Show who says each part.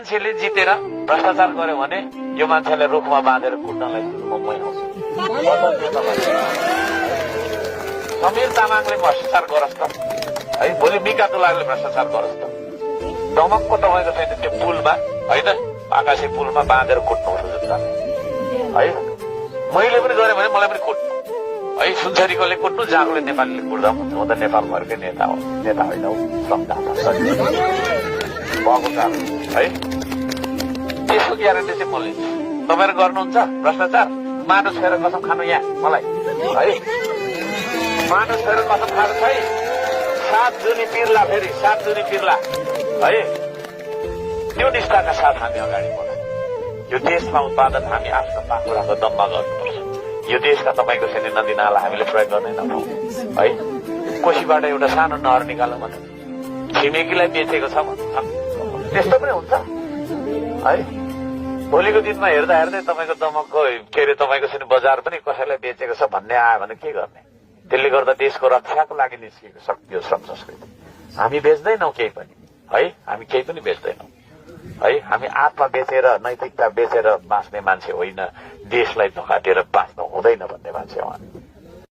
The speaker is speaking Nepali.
Speaker 1: मान्छेले जितेर भ्रष्टाचार गर्यो भने यो मान्छेलाई रुखमा बाँधेर कुट्नलाई मै आउँछु। समीर तामाङले भ्रष्टाचार गरोस् त है, भोलि मिका तुलाले भ्रष्टाचार गरोस् त। दमकको तपाईँको छैन त्यो पुलमा होइन, आकाशे पुलमा बाँधेर कुट्नुहुन्छ जुत्ताले है। मैले पनि गरेँ भने मलाई पनि कुट्नु है। सुनसरीकोले कुट्नु, जाँगोले नेपालीले कुट्दा हुन्छ। म त नेपालभरकै नेता हो, नेता होइन हौ, सम्झाता भएको कारण है। त्यसको ग्यारेन्टी चाहिँ म लिन्छु। तपाईँहरू गर्नुहुन्छ भ्रष्टाचार? मानुस खेर कसम खानु यहाँ मलाई है। मानुस खेर कसम खानु छै। 7 जुनी पिर्ला, फेरि 7 जुनी पिर्ला है। त्यो निष्ठाका साथ हामी अगाडि बढौँ। यो देशमा उत्पादन हामी आफ्नो पाखुराको दममा गर्नुपर्छ। यो देशका तपाईँको छैन नदी नाला हामीले प्रयोग गर्दैनौँ है। कोशीबाट एउटा सानो नहर निकालौँ भने छिमेकीलाई बेचेको छ त्यस्तो पनि हुन्छ है। भोलिको दिनमा हेर्दा हेर्दै तपाईँको दमकको के अरे तपाईँको छैन बजार पनि कसैलाई बेचेको छ भन्ने आयो भने के गर्ने? त्यसले गर्दा देशको रक्षाको लागि निस्किएको शक्ति हो श्रम संस्कृति। हामी बेच्दैनौँ केही पनि है, हामी केही पनि बेच्दैनौँ है। हामी आत्मा बेचेर नैतिकता बेचेर बाँच्ने मान्छे होइन, देशलाई धोका दिएर बाँच्नु हुँदैन भन्ने मान्छे हो हामी।